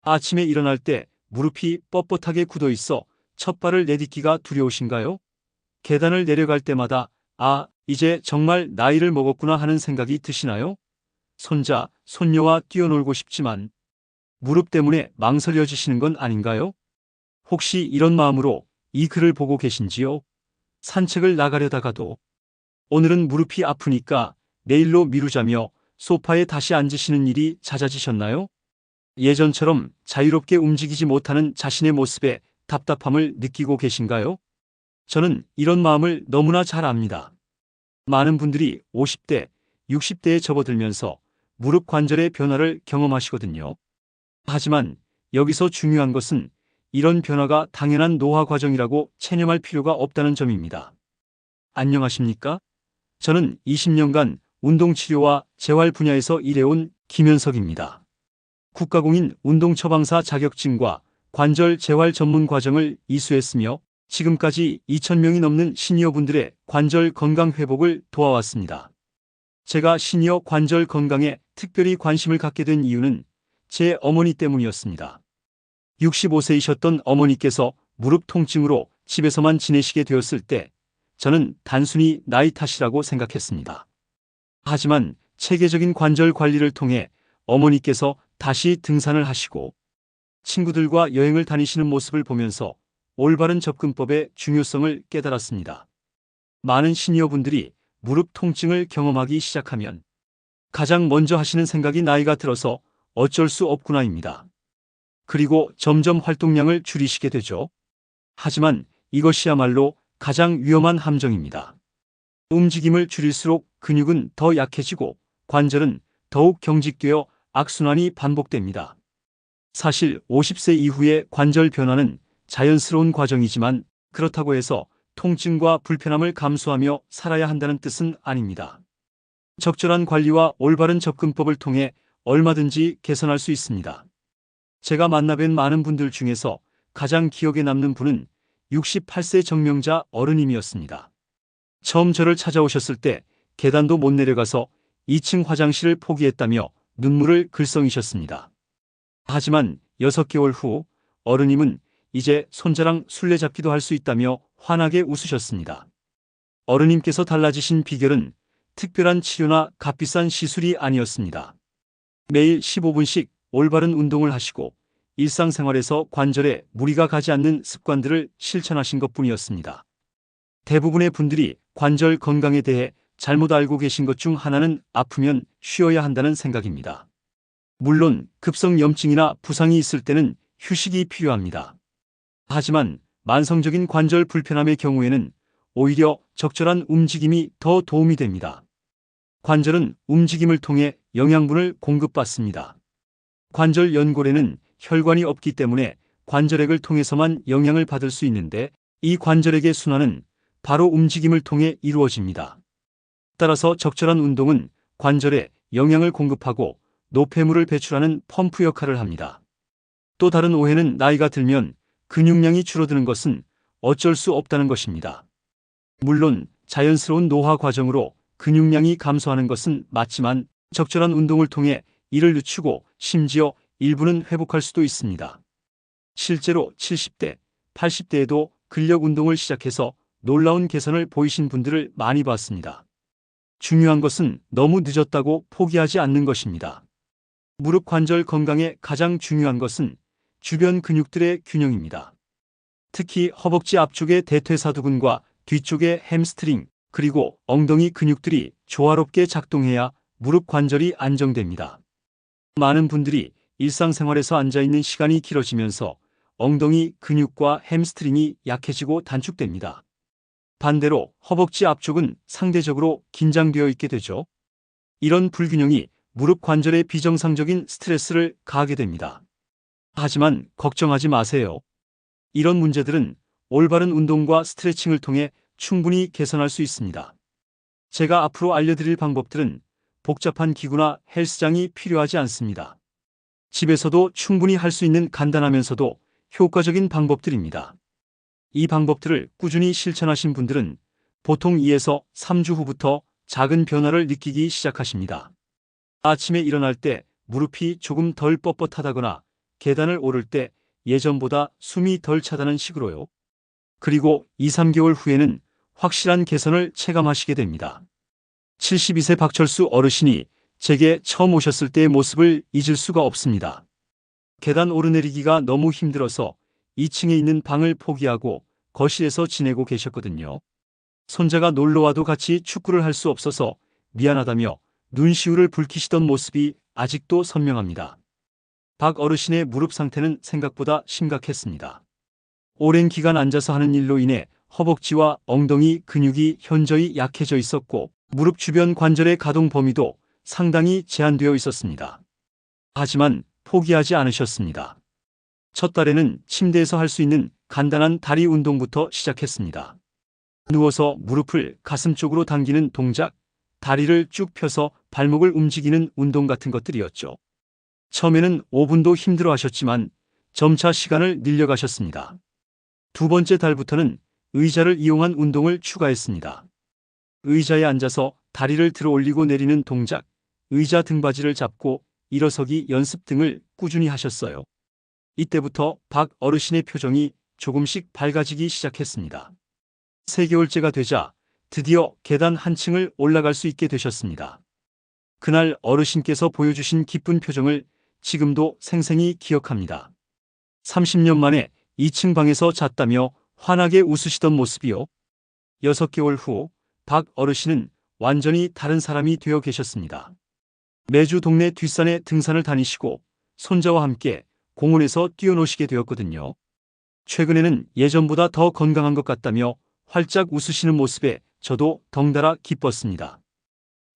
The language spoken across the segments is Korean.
아침에 일어날 때 무릎이 뻣뻣하게 굳어 있어 첫 발을 내딛기가 두려우신가요? 계단을 내려갈 때마다 아, 이제 정말 나이를 먹었구나 하는 생각이 드시나요? 손자, 손녀와 뛰어놀고 싶지만 무릎 때문에 망설여지시는 건 아닌가요? 혹시 이런 마음으로 이 글을 보고 계신지요? 산책을 나가려다가도 오늘은 무릎이 아프니까 내일로 미루자며 소파에 다시 앉으시는 일이 잦아지셨나요? 예전처럼 자유롭게 움직이지 못하는 자신의 모습에 답답함을 느끼고 계신가요? 저는 이런 마음을 너무나 잘 압니다. 많은 분들이 50대, 60대에 접어들면서 무릎 관절의 변화를 경험하시거든요. 하지만 여기서 중요한 것은 이런 변화가 당연한 노화 과정이라고 체념할 필요가 없다는 점입니다. 안녕하십니까? 저는 20년간 운동치료와 재활 분야에서 일해온 김현석입니다. 국가공인 운동처방사 자격증과 관절 재활 전문 과정을 이수했으며 지금까지 2,000명이 넘는 시니어분들의 관절 건강 회복을 도와왔습니다. 제가 시니어 관절 건강에 특별히 관심을 갖게 된 이유는 제 어머니 때문이었습니다. 65세이셨던 어머니께서 무릎 통증으로 집에서만 지내시게 되었을 때 저는 단순히 나이 탓이라고 생각했습니다. 하지만 체계적인 관절 관리를 통해 어머니께서 다시 등산을 하시고 친구들과 여행을 다니시는 모습을 보면서 올바른 접근법의 중요성을 깨달았습니다. 많은 시니어분들이 무릎 통증을 경험하기 시작하면 가장 먼저 하시는 생각이 나이가 들어서 어쩔 수 없구나입니다. 그리고 점점 활동량을 줄이시게 되죠. 하지만 이것이야말로 가장 위험한 함정입니다. 움직임을 줄일수록 근육은 더 약해지고 관절은 더욱 경직되어 악순환이 반복됩니다. 사실 50세 이후의 관절 변화는 자연스러운 과정이지만 그렇다고 해서 통증과 불편함을 감수하며 살아야 한다는 뜻은 아닙니다. 적절한 관리와 올바른 접근법을 통해 얼마든지 개선할 수 있습니다. 제가 만나뵌 많은 분들 중에서 가장 기억에 남는 분은 68세 정명자 어르님이었습니다. 처음 저를 찾아오셨을 때 계단도 못 내려가서 2층 화장실을 포기했다며 눈물을 글썽이셨습니다. 하지만 6개월 후 어르님은 이제 손자랑 술래잡기도 할 수 있다며 환하게 웃으셨습니다. 어르님께서 달라지신 비결은 특별한 치료나 값비싼 시술이 아니었습니다. 매일 15분씩 올바른 운동을 하시고 일상생활에서 관절에 무리가 가지 않는 습관들을 실천하신 것뿐이었습니다. 대부분의 분들이 관절 건강에 대해 잘못 알고 계신 것 중 하나는 아프면 쉬어야 한다는 생각입니다. 물론 급성염증이나 부상이 있을 때는 휴식이 필요합니다. 하지만 만성적인 관절 불편함의 경우에는 오히려 적절한 움직임이 더 도움이 됩니다. 관절은 움직임을 통해 영양분을 공급받습니다. 관절 연골에는 혈관이 없기 때문에 관절액을 통해서만 영향을 받을 수 있는데 이 관절액의 순환은 바로 움직임을 통해 이루어집니다. 따라서 적절한 운동은 관절에 영양을 공급하고 노폐물을 배출하는 펌프 역할을 합니다. 또 다른 오해는 나이가 들면 근육량이 줄어드는 것은 어쩔 수 없다는 것입니다. 물론 자연스러운 노화 과정으로 근육량이 감소하는 것은 맞지만 적절한 운동을 통해 이를 늦추고 심지어 일부는 회복할 수도 있습니다. 실제로 70대, 80대에도 근력 운동을 시작해서 놀라운 개선을 보이신 분들을 많이 봤습니다. 중요한 것은 너무 늦었다고 포기하지 않는 것입니다. 무릎 관절 건강에 가장 중요한 것은 주변 근육들의 균형입니다. 특히 허벅지 앞쪽의 대퇴사두근과 뒤쪽의 햄스트링, 그리고 엉덩이 근육들이 조화롭게 작동해야 무릎 관절이 안정됩니다. 많은 분들이 일상생활에서 앉아있는 시간이 길어지면서 엉덩이 근육과 햄스트링이 약해지고 단축됩니다. 반대로 허벅지 앞쪽은 상대적으로 긴장되어 있게 되죠. 이런 불균형이 무릎 관절에 비정상적인 스트레스를 가하게 됩니다. 하지만 걱정하지 마세요. 이런 문제들은 올바른 운동과 스트레칭을 통해 충분히 개선할 수 있습니다. 제가 앞으로 알려드릴 방법들은 복잡한 기구나 헬스장이 필요하지 않습니다. 집에서도 충분히 할 수 있는 간단하면서도 효과적인 방법들입니다. 이 방법들을 꾸준히 실천하신 분들은 보통 2에서 3주 후부터 작은 변화를 느끼기 시작하십니다. 아침에 일어날 때 무릎이 조금 덜 뻣뻣하다거나 계단을 오를 때 예전보다 숨이 덜 차다는 식으로요. 그리고 2, 3개월 후에는 확실한 개선을 체감하시게 됩니다. 72세 박철수 어르신이 제게 처음 오셨을 때의 모습을 잊을 수가 없습니다. 계단 오르내리기가 너무 힘들어서 2층에 있는 방을 포기하고 거실에서 지내고 계셨거든요. 손자가 놀러와도 같이 축구를 할 수 없어서 미안하다며 눈시울을 붉히시던 모습이 아직도 선명합니다. 박 어르신의 무릎 상태는 생각보다 심각했습니다. 오랜 기간 앉아서 하는 일로 인해 허벅지와 엉덩이 근육이 현저히 약해져 있었고 무릎 주변 관절의 가동 범위도 상당히 제한되어 있었습니다. 하지만 포기하지 않으셨습니다. 첫 달에는 침대에서 할 수 있는 간단한 다리 운동부터 시작했습니다. 누워서 무릎을 가슴 쪽으로 당기는 동작, 다리를 쭉 펴서 발목을 움직이는 운동 같은 것들이었죠. 처음에는 5분도 힘들어 하셨지만 점차 시간을 늘려가셨습니다. 두 번째 달부터는 의자를 이용한 운동을 추가했습니다. 의자에 앉아서 다리를 들어 올리고 내리는 동작, 의자 등받이를 잡고 일어서기 연습 등을 꾸준히 하셨어요. 이때부터 박 어르신의 표정이 조금씩 밝아지기 시작했습니다. 3개월째가 되자 드디어 계단 한 층을 올라갈 수 있게 되셨습니다. 그날 어르신께서 보여주신 기쁜 표정을 지금도 생생히 기억합니다. 30년 만에 2층 방에서 잤다며 환하게 웃으시던 모습이요. 6개월 후 박 어르신은 완전히 다른 사람이 되어 계셨습니다. 매주 동네 뒷산에 등산을 다니시고 손자와 함께 공원에서 뛰어노시게 되었거든요. 최근에는 예전보다 더 건강한 것 같다며 활짝 웃으시는 모습에 저도 덩달아 기뻤습니다.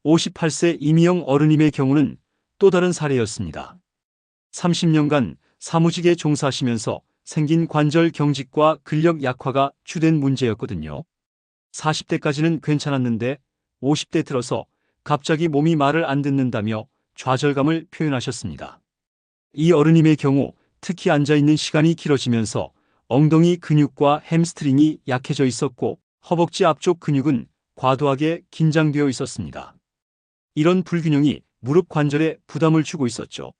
58세 이미영 어르님의 경우는 또 다른 사례였습니다. 30년간 사무직에 종사하시면서 생긴 관절 경직과 근력 약화가 주된 문제였거든요. 40대까지는 괜찮았는데 50대 들어서 갑자기 몸이 말을 안 듣는다며 좌절감을 표현하셨습니다. 이 어르님의 경우 특히 앉아있는 시간이 길어지면서 엉덩이 근육과 햄스트링이 약해져 있었고 허벅지 앞쪽 근육은 과도하게 긴장되어 있었습니다. 이런 불균형이 무릎 관절에 부담을 주고 있었죠.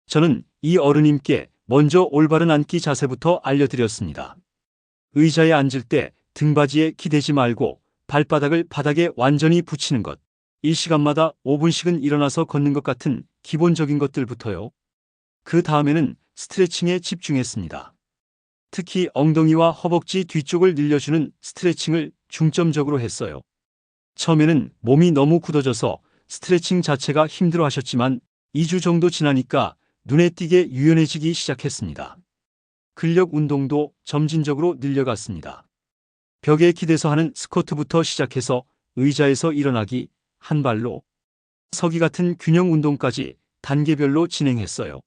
저는 이 어르님께 먼저 올바른 앉기 자세부터 알려드렸습니다. 의자에 앉을 때 등받이에 기대지 말고 발바닥을 바닥에 완전히 붙이는 것, 1시간마다 5분씩은 일어나서 걷는 것 같은 기본적인 것들부터요. 그 다음에는 스트레칭에 집중했습니다. 특히 엉덩이와 허벅지 뒤쪽을 늘려주는 스트레칭을 중점적으로 했어요. 처음에는 몸이 너무 굳어져서 스트레칭 자체가 힘들어 하셨지만 2주 정도 지나니까 눈에 띄게 유연해지기 시작했습니다. 근력 운동도 점진적으로 늘려갔습니다. 벽에 기대서 하는 스쿼트부터 시작해서 의자에서 일어나기, 한 발로 서기 같은 균형 운동까지 단계별로 진행했어요.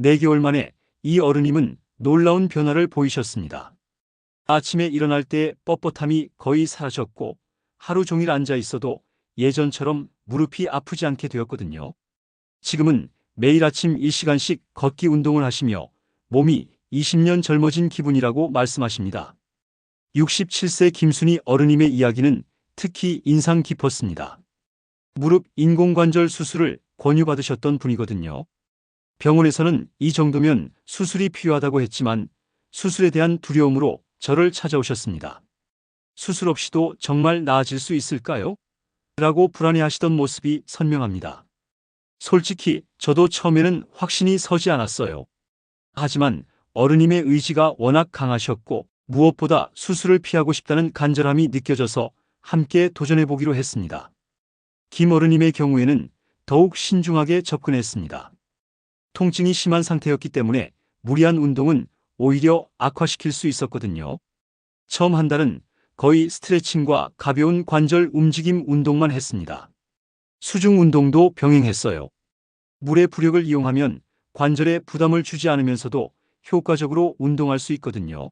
4개월 만에 이 어르님은 놀라운 변화를 보이셨습니다. 아침에 일어날 때 뻣뻣함이 거의 사라졌고 하루 종일 앉아 있어도 예전처럼 무릎이 아프지 않게 되었거든요. 지금은 매일 아침 1시간씩 걷기 운동을 하시며 몸이 20년 젊어진 기분이라고 말씀하십니다. 67세 김순희 어르님의 이야기는 특히 인상 깊었습니다. 무릎 인공관절 수술을 권유받으셨던 분이거든요. 병원에서는 이 정도면 수술이 필요하다고 했지만 수술에 대한 두려움으로 저를 찾아오셨습니다. 수술 없이도 정말 나아질 수 있을까요? 라고 불안해하시던 모습이 선명합니다. 솔직히 저도 처음에는 확신이 서지 않았어요. 하지만 어르님의 의지가 워낙 강하셨고 무엇보다 수술을 피하고 싶다는 간절함이 느껴져서 함께 도전해보기로 했습니다. 김 어르님의 경우에는 더욱 신중하게 접근했습니다. 통증이 심한 상태였기 때문에 무리한 운동은 오히려 악화시킬 수 있었거든요. 처음 한 달은 거의 스트레칭과 가벼운 관절 움직임 운동만 했습니다. 수중 운동도 병행했어요. 물의 부력을 이용하면 관절에 부담을 주지 않으면서도 효과적으로 운동할 수 있거든요.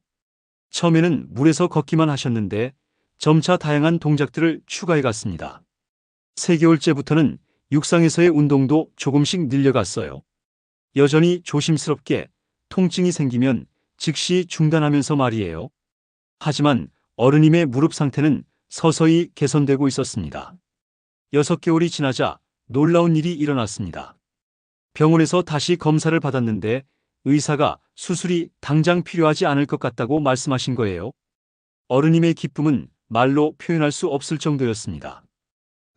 처음에는 물에서 걷기만 하셨는데 점차 다양한 동작들을 추가해 갔습니다. 3개월째부터는 육상에서의 운동도 조금씩 늘려갔어요. 여전히 조심스럽게 통증이 생기면 즉시 중단하면서 말이에요. 하지만 어르님의 무릎 상태는 서서히 개선되고 있었습니다. 6개월이 지나자 놀라운 일이 일어났습니다. 병원에서 다시 검사를 받았는데 의사가 수술이 당장 필요하지 않을 것 같다고 말씀하신 거예요. 어르님의 기쁨은 말로 표현할 수 없을 정도였습니다.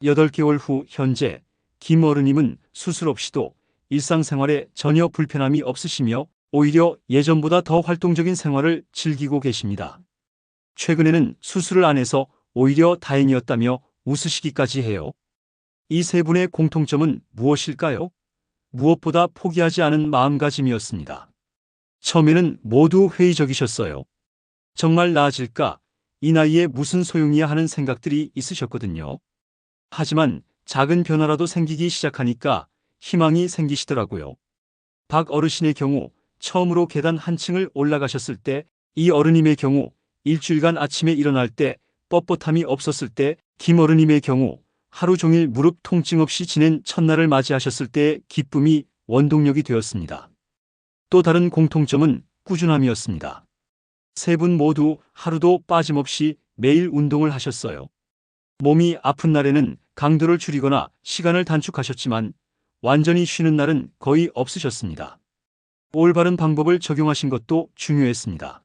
8개월 후 현재 김 어르님은 수술 없이도 일상생활에 전혀 불편함이 없으시며 오히려 예전보다 더 활동적인 생활을 즐기고 계십니다. 최근에는 수술을 안 해서 오히려 다행이었다며 웃으시기까지 해요. 이 세 분의 공통점은 무엇일까요? 무엇보다 포기하지 않은 마음가짐이었습니다. 처음에는 모두 회의적이셨어요. 정말 나아질까? 이 나이에 무슨 소용이야 하는 생각들이 있으셨거든요. 하지만 작은 변화라도 생기기 시작하니까 희망이 생기시더라고요. 박 어르신의 경우 처음으로 계단 한 층을 올라가셨을 때, 이 어르님의 경우 일주일간 아침에 일어날 때 뻣뻣함이 없었을 때, 김 어르님의 경우 하루 종일 무릎 통증 없이 지낸 첫날을 맞이하셨을 때의 기쁨이 원동력이 되었습니다. 또 다른 공통점은 꾸준함이었습니다. 세 분 모두 하루도 빠짐없이 매일 운동을 하셨어요. 몸이 아픈 날에는 강도를 줄이거나 시간을 단축하셨지만 완전히 쉬는 날은 거의 없으셨습니다. 올바른 방법을 적용하신 것도 중요했습니다.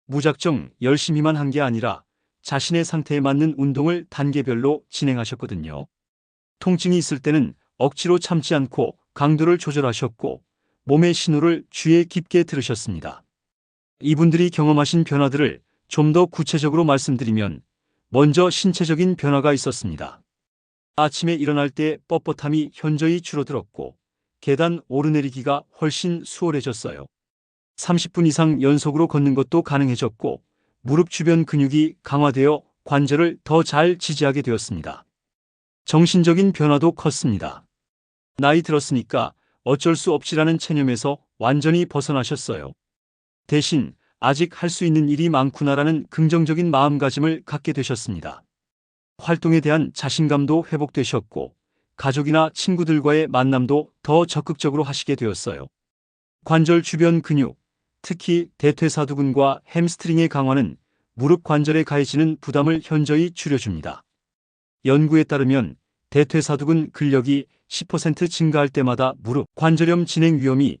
무작정 열심히만 한 게 아니라 자신의 상태에 맞는 운동을 단계별로 진행하셨거든요. 통증이 있을 때는 억지로 참지 않고 강도를 조절하셨고 몸의 신호를 귀에 깊게 들으셨습니다. 이분들이 경험하신 변화들을 좀 더 구체적으로 말씀드리면 먼저 신체적인 변화가 있었습니다. 아침에 일어날 때 뻣뻣함이 현저히 줄어들었고 계단 오르내리기가 훨씬 수월해졌어요. 30분 이상 연속으로 걷는 것도 가능해졌고 무릎 주변 근육이 강화되어 관절을 더 잘 지지하게 되었습니다. 정신적인 변화도 컸습니다. 나이 들었으니까 어쩔 수 없지라는 체념에서 완전히 벗어나셨어요. 대신 아직 할 수 있는 일이 많구나라는 긍정적인 마음가짐을 갖게 되셨습니다. 활동에 대한 자신감도 회복되셨고 가족이나 친구들과의 만남도 더 적극적으로 하시게 되었어요. 관절 주변 근육, 특히 대퇴사두근과 햄스트링의 강화는 무릎 관절에 가해지는 부담을 현저히 줄여줍니다. 연구에 따르면 대퇴사두근 근력이 10% 증가할 때마다 무릎 관절염 진행 위험이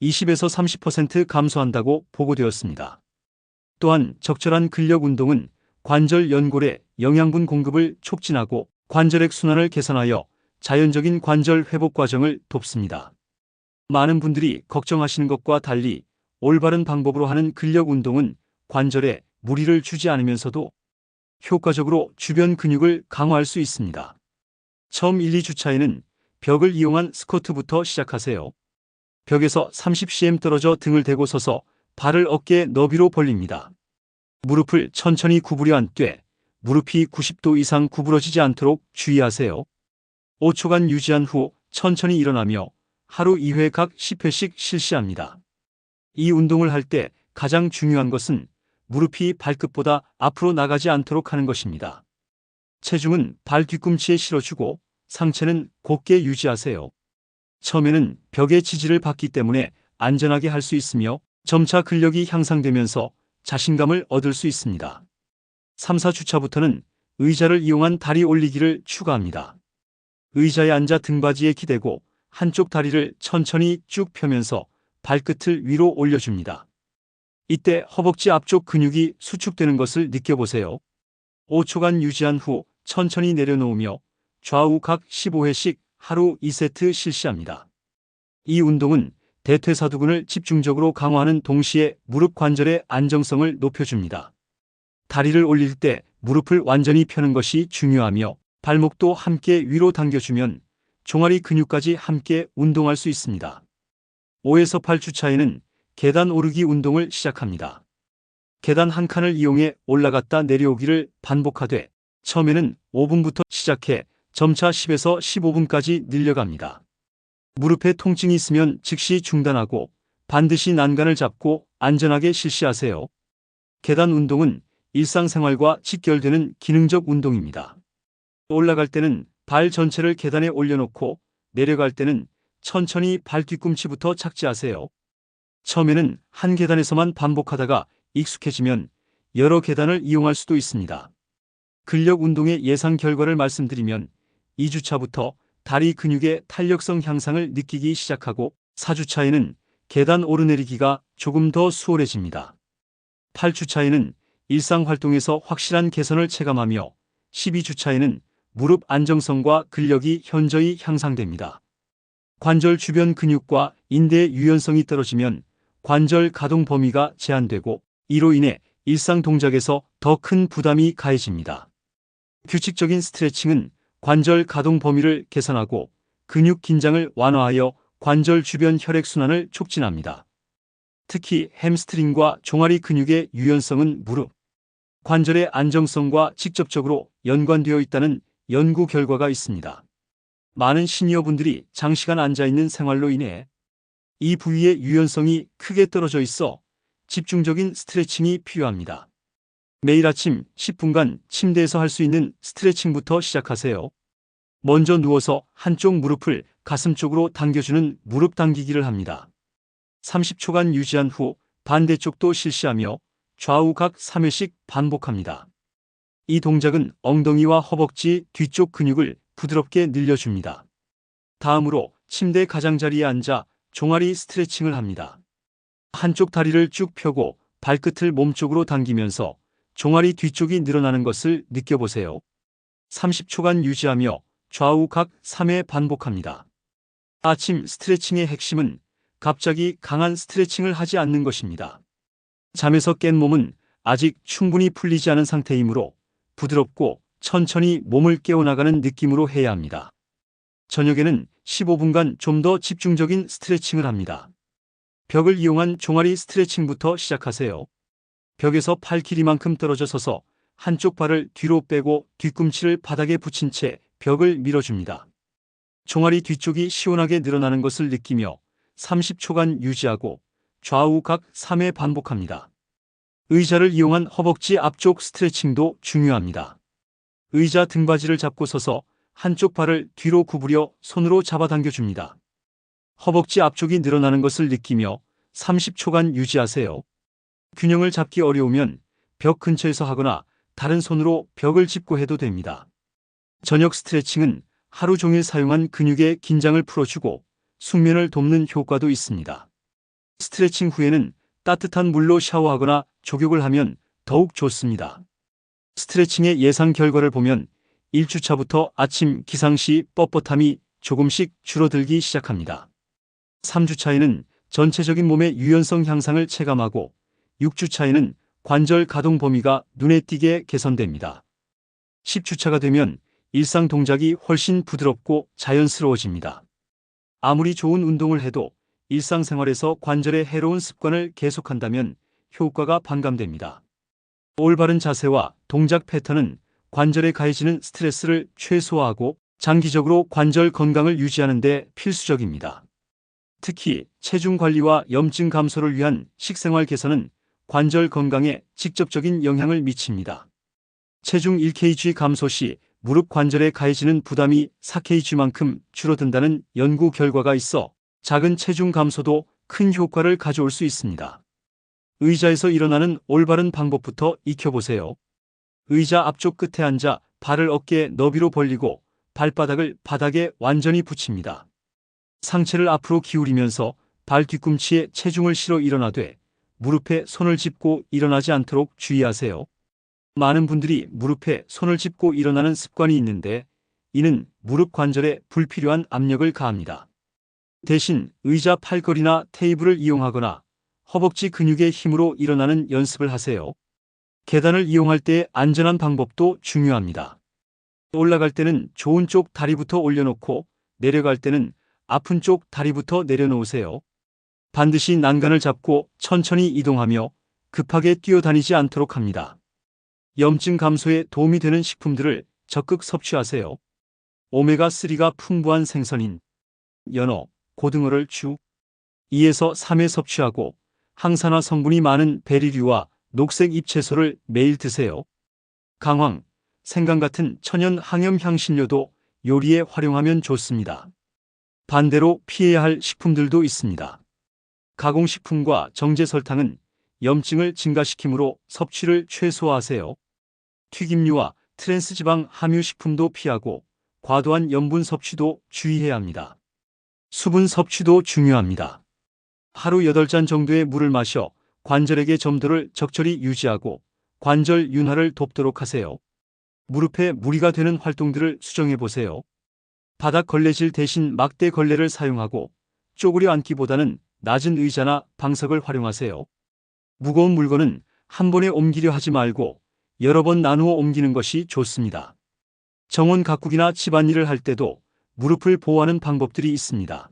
20에서 30% 감소한다고 보고되었습니다. 또한 적절한 근력 운동은 관절 연골에 영양분 공급을 촉진하고 관절액 순환을 개선하여 자연적인 관절 회복 과정을 돕습니다. 많은 분들이 걱정하시는 것과 달리 올바른 방법으로 하는 근력 운동은 관절에 무리를 주지 않으면서도 효과적으로 주변 근육을 강화할 수 있습니다. 처음 1, 2주차에는 벽을 이용한 스쿼트부터 시작하세요. 벽에서 30cm 떨어져 등을 대고 서서 발을 어깨 너비로 벌립니다. 무릎을 천천히 구부려 앉되 무릎이 90도 이상 구부러지지 않도록 주의하세요. 5초간 유지한 후 천천히 일어나며 하루 2회 각 10회씩 실시합니다. 이 운동을 할 때 가장 중요한 것은 무릎이 발끝보다 앞으로 나가지 않도록 하는 것입니다. 체중은 발 뒤꿈치에 실어주고 상체는 곧게 유지하세요. 처음에는 벽의 지지를 받기 때문에 안전하게 할 수 있으며 점차 근력이 향상되면서 자신감을 얻을 수 있습니다. 3, 4주차부터는 의자를 이용한 다리 올리기를 추가합니다. 의자에 앉아 등받이에 기대고 한쪽 다리를 천천히 쭉 펴면서 발끝을 위로 올려줍니다. 이때 허벅지 앞쪽 근육이 수축되는 것을 느껴보세요. 5초간 유지한 후 천천히 내려놓으며 좌우 각 15회씩 하루 2세트 실시합니다. 이 운동은 대퇴사두근을 집중적으로 강화하는 동시에 무릎 관절의 안정성을 높여줍니다. 다리를 올릴 때 무릎을 완전히 펴는 것이 중요하며 발목도 함께 위로 당겨주면 종아리 근육까지 함께 운동할 수 있습니다. 5에서 8주차에는 계단 오르기 운동을 시작합니다. 계단 한 칸을 이용해 올라갔다 내려오기를 반복하되 처음에는 5분부터 시작해 점차 10에서 15분까지 늘려갑니다. 무릎에 통증이 있으면 즉시 중단하고 반드시 난간을 잡고 안전하게 실시하세요. 계단 운동은 일상생활과 직결되는 기능적 운동입니다. 올라갈 때는 발 전체를 계단에 올려놓고 내려갈 때는 천천히 발 뒤꿈치부터 착지하세요. 처음에는 한 계단에서만 반복하다가 익숙해지면 여러 계단을 이용할 수도 있습니다. 근력 운동의 예상 결과를 말씀드리면 2주차부터 다리 근육의 탄력성 향상을 느끼기 시작하고 4주차에는 계단 오르내리기가 조금 더 수월해집니다. 8주차에는 일상활동에서 확실한 개선을 체감하며 12주차에는 무릎 안정성과 근력이 현저히 향상됩니다. 관절 주변 근육과 인대의 유연성이 떨어지면 관절 가동 범위가 제한되고 이로 인해 일상 동작에서 더 큰 부담이 가해집니다. 규칙적인 스트레칭은 관절 가동 범위를 개선하고 근육 긴장을 완화하여 관절 주변 혈액순환을 촉진합니다. 특히 햄스트링과 종아리 근육의 유연성은 무릎 관절의 안정성과 직접적으로 연관되어 있다는 연구 결과가 있습니다. 많은 시니어분들이 장시간 앉아있는 생활로 인해 이 부위의 유연성이 크게 떨어져 있어 집중적인 스트레칭이 필요합니다. 매일 아침 10분간 침대에서 할 수 있는 스트레칭부터 시작하세요. 먼저 누워서 한쪽 무릎을 가슴 쪽으로 당겨주는 무릎 당기기를 합니다. 30초간 유지한 후 반대쪽도 실시하며 좌우 각 3회씩 반복합니다. 이 동작은 엉덩이와 허벅지 뒤쪽 근육을 부드럽게 늘려줍니다. 다음으로 침대 가장자리에 앉아 종아리 스트레칭을 합니다. 한쪽 다리를 쭉 펴고 발끝을 몸쪽으로 당기면서 종아리 뒤쪽이 늘어나는 것을 느껴보세요. 30초간 유지하며 좌우 각 3회 반복합니다. 아침 스트레칭의 핵심은 갑자기 강한 스트레칭을 하지 않는 것입니다. 잠에서 깬 몸은 아직 충분히 풀리지 않은 상태이므로 부드럽고 천천히 몸을 깨워나가는 느낌으로 해야 합니다. 저녁에는 15분간 좀 더 집중적인 스트레칭을 합니다. 벽을 이용한 종아리 스트레칭부터 시작하세요. 벽에서 팔 길이만큼 떨어져 서서 한쪽 발을 뒤로 빼고 뒤꿈치를 바닥에 붙인 채 벽을 밀어줍니다. 종아리 뒤쪽이 시원하게 늘어나는 것을 느끼며 30초간 유지하고 좌우 각 3회 반복합니다. 의자를 이용한 허벅지 앞쪽 스트레칭도 중요합니다. 의자 등받이를 잡고 서서 한쪽 발을 뒤로 구부려 손으로 잡아당겨줍니다. 허벅지 앞쪽이 늘어나는 것을 느끼며 30초간 유지하세요. 균형을 잡기 어려우면 벽 근처에서 하거나 다른 손으로 벽을 짚고 해도 됩니다. 저녁 스트레칭은 하루 종일 사용한 근육의 긴장을 풀어주고 숙면을 돕는 효과도 있습니다. 스트레칭 후에는 따뜻한 물로 샤워하거나 족욕을 하면 더욱 좋습니다. 스트레칭의 예상 결과를 보면 1주차부터 아침 기상 시 뻣뻣함이 조금씩 줄어들기 시작합니다. 3주차에는 전체적인 몸의 유연성 향상을 체감하고 6주차에는 관절 가동 범위가 눈에 띄게 개선됩니다. 10주차가 되면 일상 동작이 훨씬 부드럽고 자연스러워집니다. 아무리 좋은 운동을 해도 일상생활에서 관절에 해로운 습관을 계속한다면 효과가 반감됩니다. 올바른 자세와 동작 패턴은 관절에 가해지는 스트레스를 최소화하고 장기적으로 관절 건강을 유지하는 데 필수적입니다. 특히 체중 관리와 염증 감소를 위한 식생활 개선은 관절 건강에 직접적인 영향을 미칩니다. 체중 1kg 감소 시 무릎 관절에 가해지는 부담이 4kg만큼 줄어든다는 연구 결과가 있어 작은 체중 감소도 큰 효과를 가져올 수 있습니다. 의자에서 일어나는 올바른 방법부터 익혀보세요. 의자 앞쪽 끝에 앉아 발을 어깨 너비로 벌리고 발바닥을 바닥에 완전히 붙입니다. 상체를 앞으로 기울이면서 발 뒤꿈치에 체중을 실어 일어나되 무릎에 손을 짚고 일어나지 않도록 주의하세요. 많은 분들이 무릎에 손을 짚고 일어나는 습관이 있는데 이는 무릎 관절에 불필요한 압력을 가합니다. 대신 의자 팔걸이나 테이블을 이용하거나 허벅지 근육의 힘으로 일어나는 연습을 하세요. 계단을 이용할 때 안전한 방법도 중요합니다. 올라갈 때는 좋은 쪽 다리부터 올려놓고 내려갈 때는 아픈 쪽 다리부터 내려놓으세요. 반드시 난간을 잡고 천천히 이동하며 급하게 뛰어다니지 않도록 합니다. 염증 감소에 도움이 되는 식품들을 적극 섭취하세요. 오메가3가 풍부한 생선인 연어, 고등어를 주 2에서 3회 섭취하고 항산화 성분이 많은 베리류와 녹색 잎채소를 매일 드세요. 강황, 생강 같은 천연 항염 향신료도 요리에 활용하면 좋습니다. 반대로 피해야 할 식품들도 있습니다. 가공식품과 정제 설탕은 염증을 증가시키므로 섭취를 최소화하세요. 튀김류와 트랜스지방 함유 식품도 피하고 과도한 염분 섭취도 주의해야 합니다. 수분 섭취도 중요합니다. 하루 8잔 정도의 물을 마셔 관절에게 점도를 적절히 유지하고 관절 윤활을 돕도록 하세요. 무릎에 무리가 되는 활동들을 수정해 보세요. 바닥 걸레질 대신 막대 걸레를 사용하고 쪼그려 앉기보다는 낮은 의자나 방석을 활용하세요. 무거운 물건은 한 번에 옮기려 하지 말고 여러 번 나누어 옮기는 것이 좋습니다. 정원 가꾸기나 집안일을 할 때도 무릎을 보호하는 방법들이 있습니다.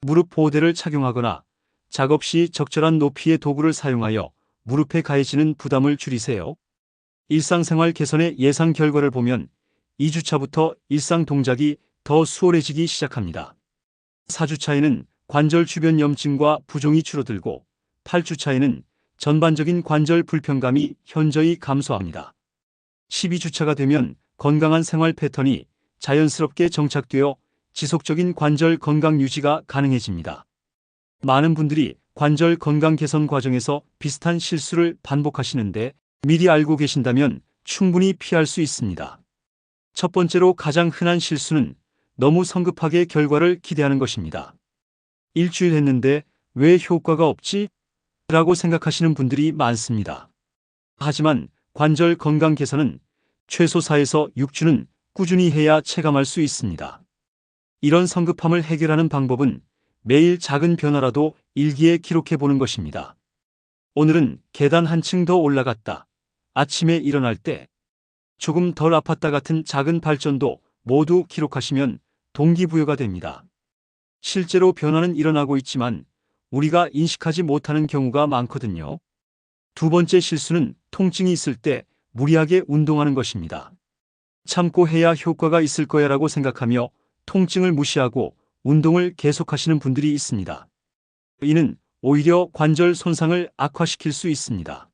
무릎 보호대를 착용하거나 작업 시 적절한 높이의 도구를 사용하여 무릎에 가해지는 부담을 줄이세요. 일상생활 개선의 예상 결과를 보면 2주차부터 일상 동작이 더 수월해지기 시작합니다. 4주차에는 관절 주변 염증과 부종이 줄어들고 8주차에는 전반적인 관절 불편감이 현저히 감소합니다. 12주차가 되면 건강한 생활 패턴이 자연스럽게 정착되어 지속적인 관절 건강 유지가 가능해집니다. 많은 분들이 관절 건강 개선 과정에서 비슷한 실수를 반복하시는데 미리 알고 계신다면 충분히 피할 수 있습니다. 첫 번째로 가장 흔한 실수는 너무 성급하게 결과를 기대하는 것입니다. 일주일 했는데 왜 효과가 없지? 라고 생각하시는 분들이 많습니다. 하지만 관절 건강 개선은 최소 4에서 6주는 꾸준히 해야 체감할 수 있습니다. 이런 성급함을 해결하는 방법은 매일 작은 변화라도 일기에 기록해 보는 것입니다. 오늘은 계단 한층 더 올라갔다. 아침에 일어날 때 조금 덜 아팠다 같은 작은 발전도 모두 기록하시면 동기부여가 됩니다. 실제로 변화는 일어나고 있지만 우리가 인식하지 못하는 경우가 많거든요. 두 번째 실수는 통증이 있을 때 무리하게 운동하는 것입니다. 참고 해야 효과가 있을 거야라고 생각하며 통증을 무시하고 운동을 계속하시는 분들이 있습니다. 이는 오히려 관절 손상을 악화시킬 수 있습니다.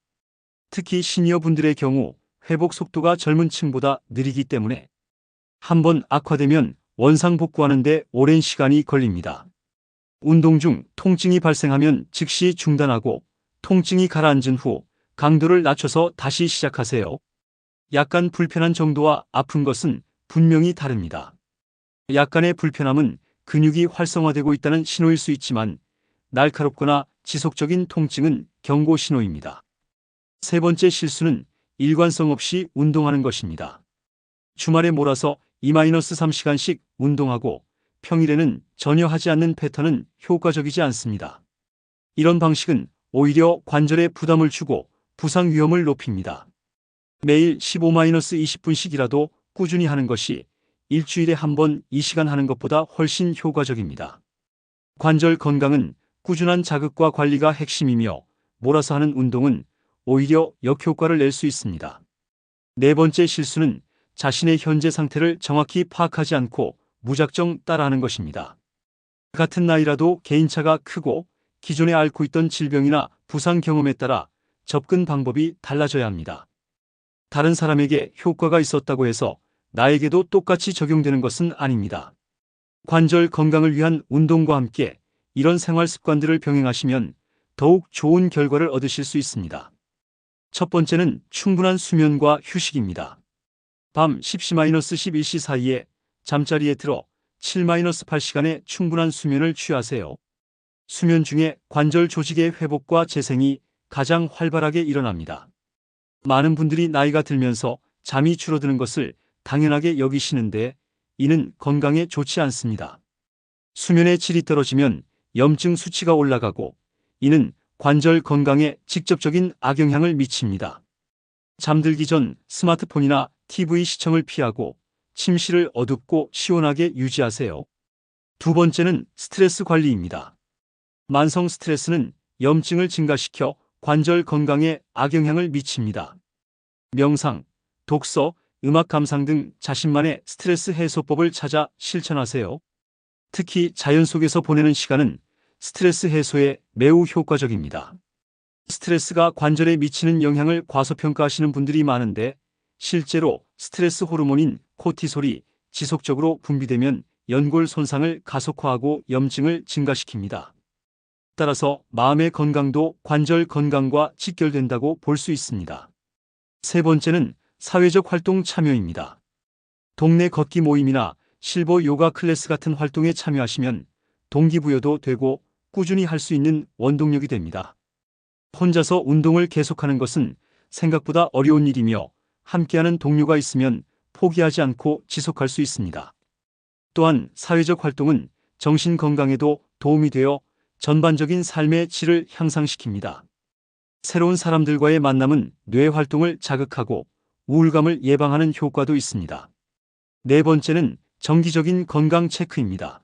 특히 시니어분들의 경우 회복 속도가 젊은 층보다 느리기 때문에 한번 악화되면 원상복구하는 데 오랜 시간이 걸립니다. 운동 중 통증이 발생하면 즉시 중단하고 통증이 가라앉은 후 강도를 낮춰서 다시 시작하세요. 약간 불편한 정도와 아픈 것은 분명히 다릅니다. 약간의 불편함은 근육이 활성화되고 있다는 신호일 수 있지만 날카롭거나 지속적인 통증은 경고 신호입니다. 세 번째 실수는 일관성 없이 운동하는 것입니다. 주말에 몰아서 2-3시간씩 운동하고 평일에는 전혀 하지 않는 패턴은 효과적이지 않습니다. 이런 방식은 오히려 관절에 부담을 주고 부상 위험을 높입니다. 매일 15-20분씩이라도 꾸준히 하는 것이 일주일에 한 번 이 시간 하는 것보다 훨씬 효과적입니다. 관절 건강은 꾸준한 자극과 관리가 핵심이며 몰아서 하는 운동은 오히려 역효과를 낼 수 있습니다. 네 번째 실수는 자신의 현재 상태를 정확히 파악하지 않고 무작정 따라하는 것입니다. 같은 나이라도 개인차가 크고 기존에 앓고 있던 질병이나 부상 경험에 따라 접근 방법이 달라져야 합니다. 다른 사람에게 효과가 있었다고 해서 나에게도 똑같이 적용되는 것은 아닙니다. 관절 건강을 위한 운동과 함께 이런 생활 습관들을 병행하시면 더욱 좋은 결과를 얻으실 수 있습니다. 첫 번째는 충분한 수면과 휴식입니다. 밤 10시-11시 사이에 잠자리에 들어 7-8시간의 충분한 수면을 취하세요. 수면 중에 관절 조직의 회복과 재생이 가장 활발하게 일어납니다. 많은 분들이 나이가 들면서 잠이 줄어드는 것을 당연하게 여기시는데 이는 건강에 좋지 않습니다. 수면의 질이 떨어지면 염증 수치가 올라가고 이는 관절 건강에 직접적인 악영향을 미칩니다. 잠들기 전 스마트폰이나 TV 시청을 피하고 침실을 어둡고 시원하게 유지하세요. 두 번째는 스트레스 관리입니다. 만성 스트레스는 염증을 증가시켜 관절 건강에 악영향을 미칩니다. 명상, 독서, 음악 감상 등 자신만의 스트레스 해소법을 찾아 실천하세요. 특히 자연 속에서 보내는 시간은 스트레스 해소에 매우 효과적입니다. 스트레스가 관절에 미치는 영향을 과소평가하시는 분들이 많은데 실제로 스트레스 호르몬인 코티솔이 지속적으로 분비되면 연골 손상을 가속화하고 염증을 증가시킵니다. 따라서 마음의 건강도 관절 건강과 직결된다고 볼 수 있습니다. 세 번째는 사회적 활동 참여입니다. 동네 걷기 모임이나 실버 요가 클래스 같은 활동에 참여하시면 동기부여도 되고 꾸준히 할 수 있는 원동력이 됩니다. 혼자서 운동을 계속하는 것은 생각보다 어려운 일이며 함께하는 동료가 있으면 포기하지 않고 지속할 수 있습니다. 또한 사회적 활동은 정신 건강에도 도움이 되어 전반적인 삶의 질을 향상시킵니다. 새로운 사람들과의 만남은 뇌 활동을 자극하고 우울감을 예방하는 효과도 있습니다. 네 번째는 정기적인 건강 체크입니다.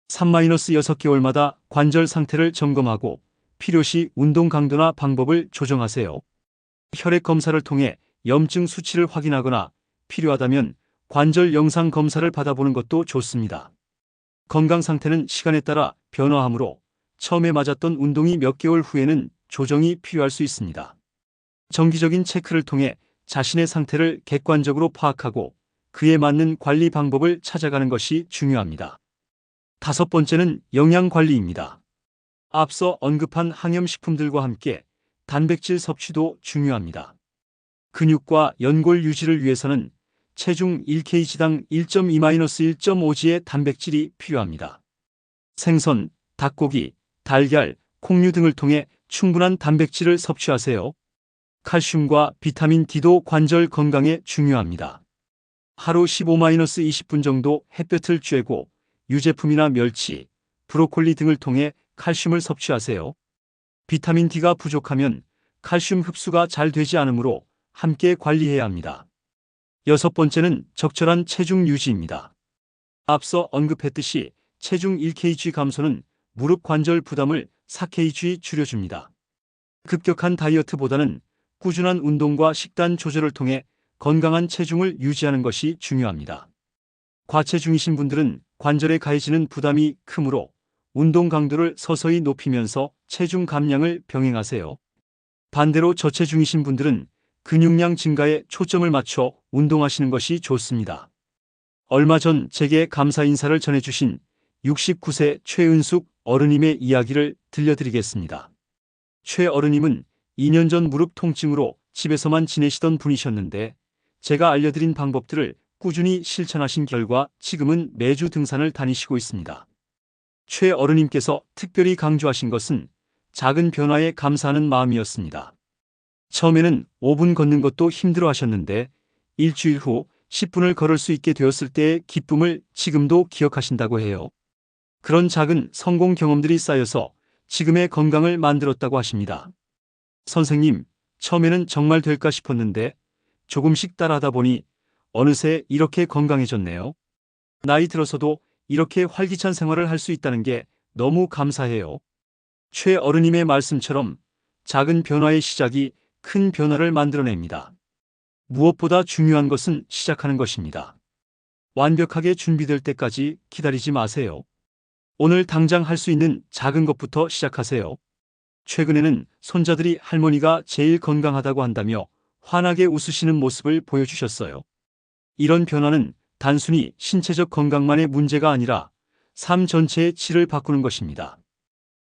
3-6개월마다 관절 상태를 점검하고 필요시 운동 강도나 방법을 조정하세요. 혈액 검사를 통해 염증 수치를 확인하거나 필요하다면 관절 영상 검사를 받아보는 것도 좋습니다. 건강 상태는 시간에 따라 변화하므로 처음에 맞았던 운동이 몇 개월 후에는 조정이 필요할 수 있습니다. 정기적인 체크를 통해 자신의 상태를 객관적으로 파악하고 그에 맞는 관리 방법을 찾아가는 것이 중요합니다. 다섯 번째는 영양 관리입니다. 앞서 언급한 항염식품들과 함께 단백질 섭취도 중요합니다. 근육과 연골 유지를 위해서는 체중 1kg당 1.2-1.5g의 단백질이 필요합니다. 생선, 닭고기, 달걀, 콩류 등을 통해 충분한 단백질을 섭취하세요. 칼슘과 비타민 D도 관절 건강에 중요합니다. 하루 15-20분 정도 햇볕을 쬐고 유제품이나 멸치, 브로콜리 등을 통해 칼슘을 섭취하세요. 비타민 D가 부족하면 칼슘 흡수가 잘 되지 않으므로 함께 관리해야 합니다. 여섯 번째는 적절한 체중 유지입니다. 앞서 언급했듯이 체중 1kg 감소는 무릎 관절 부담을 4kg 줄여줍니다. 급격한 다이어트보다는 꾸준한 운동과 식단 조절을 통해 건강한 체중을 유지하는 것이 중요합니다. 과체중이신 분들은 관절에 가해지는 부담이 크므로 운동 강도를 서서히 높이면서 체중 감량을 병행하세요. 반대로 저체중이신 분들은 근육량 증가에 초점을 맞춰 운동하시는 것이 좋습니다. 얼마 전 제게 감사 인사를 전해주신 69세 최은숙 어르님의 이야기를 들려드리겠습니다. 최 어르님은 2년 전 무릎 통증으로 집에서만 지내시던 분이셨는데 제가 알려드린 방법들을 꾸준히 실천하신 결과 지금은 매주 등산을 다니시고 있습니다. 최 어르님께서 특별히 강조하신 것은 작은 변화에 감사하는 마음이었습니다. 처음에는 5분 걷는 것도 힘들어 하셨는데 일주일 후 10분을 걸을 수 있게 되었을 때의 기쁨을 지금도 기억하신다고 해요. 그런 작은 성공 경험들이 쌓여서 지금의 건강을 만들었다고 하십니다. 선생님, 처음에는 정말 될까 싶었는데 조금씩 따라하다 보니 어느새 이렇게 건강해졌네요. 나이 들어서도 이렇게 활기찬 생활을 할 수 있다는 게 너무 감사해요. 최 어르님의 말씀처럼 작은 변화의 시작이 큰 변화를 만들어냅니다. 무엇보다 중요한 것은 시작하는 것입니다. 완벽하게 준비될 때까지 기다리지 마세요. 오늘 당장 할 수 있는 작은 것부터 시작하세요. 최근에는 손자들이 할머니가 제일 건강하다고 한다며 환하게 웃으시는 모습을 보여주셨어요. 이런 변화는 단순히 신체적 건강만의 문제가 아니라 삶 전체의 질을 바꾸는 것입니다.